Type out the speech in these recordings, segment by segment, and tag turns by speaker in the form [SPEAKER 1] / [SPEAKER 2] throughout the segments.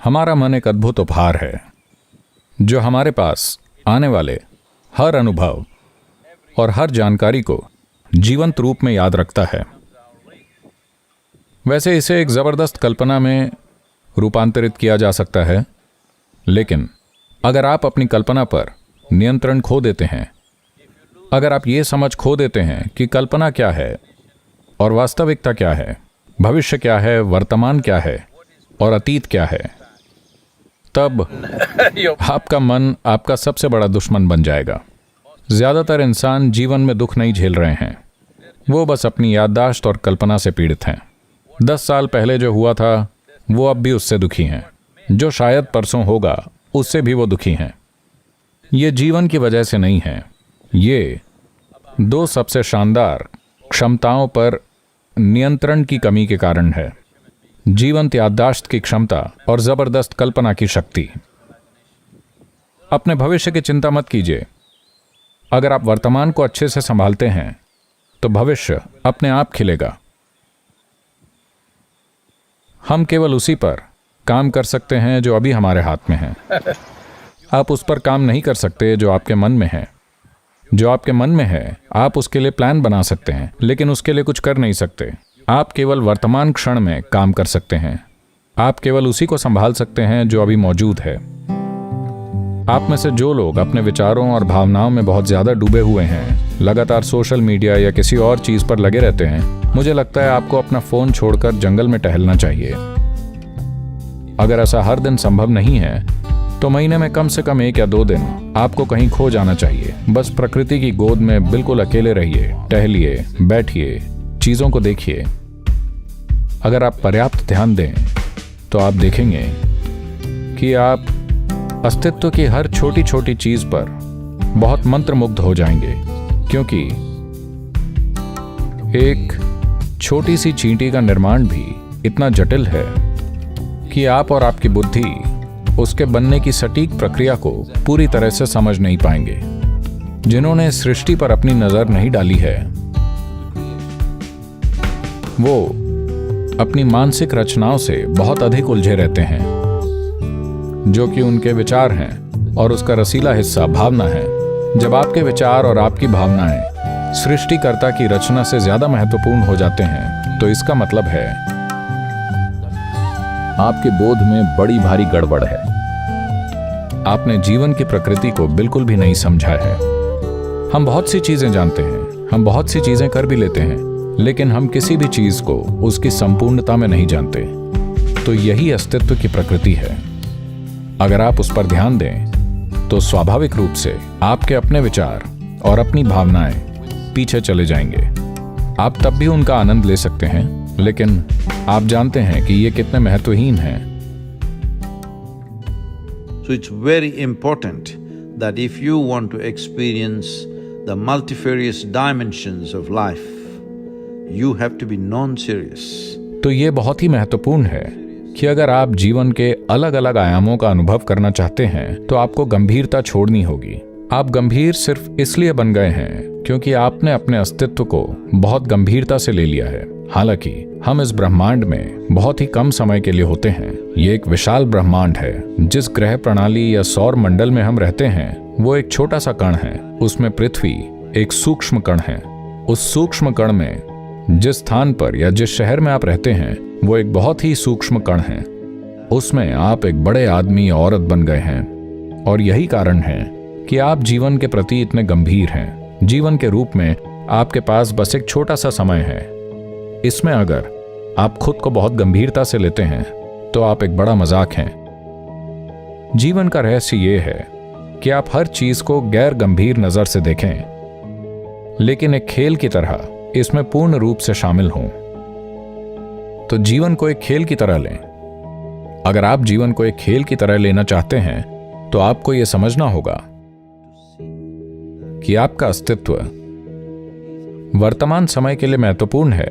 [SPEAKER 1] हमारा मन एक अद्भुत उपहार है जो हमारे पास आने वाले हर अनुभव और हर जानकारी को जीवंत रूप में याद रखता है। वैसे इसे एक जबरदस्त कल्पना में रूपांतरित किया जा सकता है, लेकिन अगर आप अपनी कल्पना पर नियंत्रण खो देते हैं, अगर आप ये समझ खो देते हैं कि कल्पना क्या है और वास्तविकता क्या है, भविष्य क्या है, वर्तमान क्या है और अतीत क्या है, तब आपका मन आपका सबसे बड़ा दुश्मन बन जाएगा। ज्यादातर इंसान जीवन में दुख नहीं झेल रहे हैं, वो बस अपनी याददाश्त और कल्पना से पीड़ित हैं। 10 साल पहले जो हुआ था वो अब भी उससे दुखी हैं, जो शायद परसों होगा उससे भी वो दुखी हैं। ये जीवन की वजह से नहीं है, ये 2 सबसे शानदार क्षमताओं पर नियंत्रण की कमी के कारण है। जीवंत याददाश्त की क्षमता और जबरदस्त कल्पना की शक्ति। अपने भविष्य की चिंता मत कीजिए। अगर आप वर्तमान को अच्छे से संभालते हैं तो भविष्य अपने आप खिलेगा। हम केवल उसी पर काम कर सकते हैं जो अभी हमारे हाथ में है। आप उस पर काम नहीं कर सकते जो आपके मन में है। जो आपके मन में है आप उसके लिए प्लान बना सकते हैं, लेकिन उसके लिए कुछ कर नहीं सकते। आप केवल वर्तमान क्षण में काम कर सकते हैं। आप केवल उसी को संभाल सकते हैं जो अभी मौजूद है। आप में से जो लोग अपने विचारों और भावनाओं में बहुत ज्यादा डूबे हुए हैं, लगातार सोशल मीडिया या किसी और चीज पर लगे रहते हैं, मुझे लगता है आपको अपना फोन छोड़कर जंगल में टहलना चाहिए। अगर ऐसा हर दिन संभव नहीं है तो महीने में कम से कम 1 या 2 दिन आपको कहीं खो जाना चाहिए। बस प्रकृति की गोद में बिल्कुल अकेले रहिए, टहलिए, बैठिए, चीजों को देखिए। अगर आप पर्याप्त ध्यान दें तो आप देखेंगे कि आप अस्तित्व की हर छोटी छोटी चीज पर बहुत मंत्रमुग्ध हो जाएंगे, क्योंकि एक छोटी सी चींटी का निर्माण भी इतना जटिल है कि आप और आपकी बुद्धि उसके बनने की सटीक प्रक्रिया को पूरी तरह से समझ नहीं पाएंगे। जिन्होंने सृष्टि पर अपनी नजर नहीं डाली है वो अपनी मानसिक रचनाओं से बहुत अधिक उलझे रहते हैं, जो कि उनके विचार हैं और उसका रसीला हिस्सा भावना है। जब आपके विचार और आपकी भावनाएं सृष्टिकर्ता की रचना से ज्यादा महत्वपूर्ण हो जाते हैं तो इसका मतलब है आपके बोध में बड़ी भारी गड़बड़ है। आपने जीवन की प्रकृति को बिल्कुल भी नहीं समझा है। हम बहुत सी चीजें जानते हैं, हम बहुत सी चीजें कर भी लेते हैं, लेकिन हम किसी भी चीज को उसकी संपूर्णता में नहीं जानते। तो यही अस्तित्व की प्रकृति है। अगर आप उस पर ध्यान दें तो स्वाभाविक रूप से आपके अपने विचार और अपनी भावनाएं पीछे चले जाएंगे। आप तब भी उनका आनंद ले सकते हैं, लेकिन आप जानते हैं कि ये कितने महत्वहीन हैं।
[SPEAKER 2] So it's very important that if you want to experience the multifarious dimensions of life, you have to be non-serious.
[SPEAKER 1] तो ये बहुत ही महत्वपूर्ण है कि अगर आप जीवन के अलग अलग आयामों का अनुभव करना चाहते हैं तो आपको गंभीरता छोड़नी होगी। आप गंभीर सिर्फ इसलिए बन गए हैं क्योंकि आपने अपने अस्तित्व को बहुत गंभीरता से ले लिया है। हालांकि हम इस ब्रह्मांड में बहुत ही कम समय के लिए होते हैं। ये एक विशाल ब्रह्मांड है। जिस ग्रह प्रणाली या सौर मंडल में हम रहते हैं वो एक छोटा सा कण है। उसमें पृथ्वी एक सूक्ष्म कण है। उस सूक्ष्म कण में जिस स्थान पर या जिस शहर में आप रहते हैं वो एक बहुत ही सूक्ष्म कण है। उसमें आप एक बड़े आदमी औरत बन गए हैं और यही कारण है कि आप जीवन के प्रति इतने गंभीर हैं। जीवन के रूप में आपके पास बस एक छोटा सा समय है। इसमें अगर आप खुद को बहुत गंभीरता से लेते हैं तो आप एक बड़ा मजाक हैं। जीवन का रहस्य ये है कि आप हर चीज को गैर गंभीर नजर से देखें, लेकिन एक खेल की तरह इसमें पूर्ण रूप से शामिल हों। तो जीवन को एक खेल की तरह लें। अगर आप जीवन को एक खेल की तरह लेना चाहते हैं तो आपको यह समझना होगा कि आपका अस्तित्व वर्तमान समय के लिए महत्वपूर्ण है,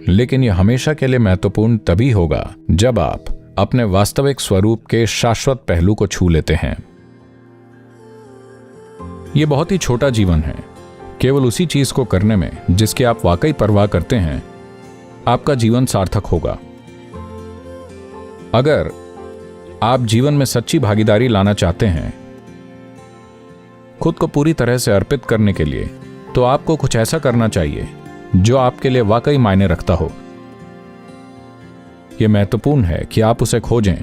[SPEAKER 1] लेकिन यह हमेशा के लिए महत्वपूर्ण तभी होगा जब आप अपने वास्तविक स्वरूप के शाश्वत पहलू को छू लेते हैं। यह बहुत ही छोटा जीवन है। केवल उसी चीज को करने में जिसकी आप वाकई परवाह करते हैं आपका जीवन सार्थक होगा। अगर आप जीवन में सच्ची भागीदारी लाना चाहते हैं, खुद को पूरी तरह से अर्पित करने के लिए, तो आपको कुछ ऐसा करना चाहिए जो आपके लिए वाकई मायने रखता हो। यह महत्वपूर्ण है कि आप उसे खोजें।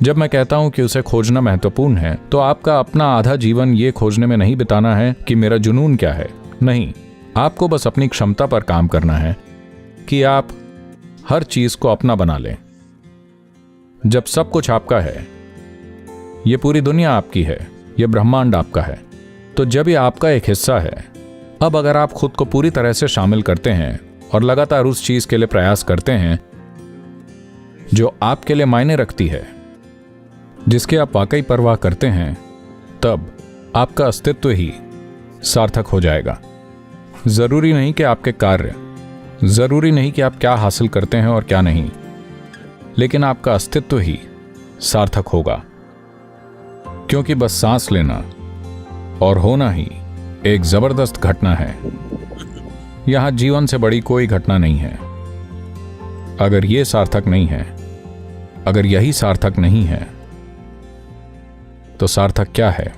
[SPEAKER 1] जब मैं कहता हूं कि उसे खोजना महत्वपूर्ण है, तो आपका अपना आधा जीवन यह खोजने में नहीं बिताना है कि मेरा जुनून क्या है। नहीं, आपको बस अपनी क्षमता पर काम करना है कि आप हर चीज को अपना बना लें। जब सब कुछ आपका है, यह पूरी दुनिया आपकी है, यह ब्रह्मांड आपका है, तो जब यह आपका एक हिस्सा है, अब अगर आप खुद को पूरी तरह से शामिल करते हैं और लगातार उस चीज के लिए प्रयास करते हैं जो आपके लिए मायने रखती है, जिसकी आप वाकई परवाह करते हैं, तब आपका अस्तित्व ही सार्थक हो जाएगा। जरूरी नहीं कि आपके कार्य, जरूरी नहीं कि आप क्या हासिल करते हैं और क्या नहीं, लेकिन आपका अस्तित्व ही सार्थक होगा, क्योंकि बस सांस लेना और होना ही एक जबरदस्त घटना है। यहां जीवन से बड़ी कोई घटना नहीं है। अगर यह सार्थक नहीं है, अगर यही सार्थक नहीं है, तो सार्थक क्या है?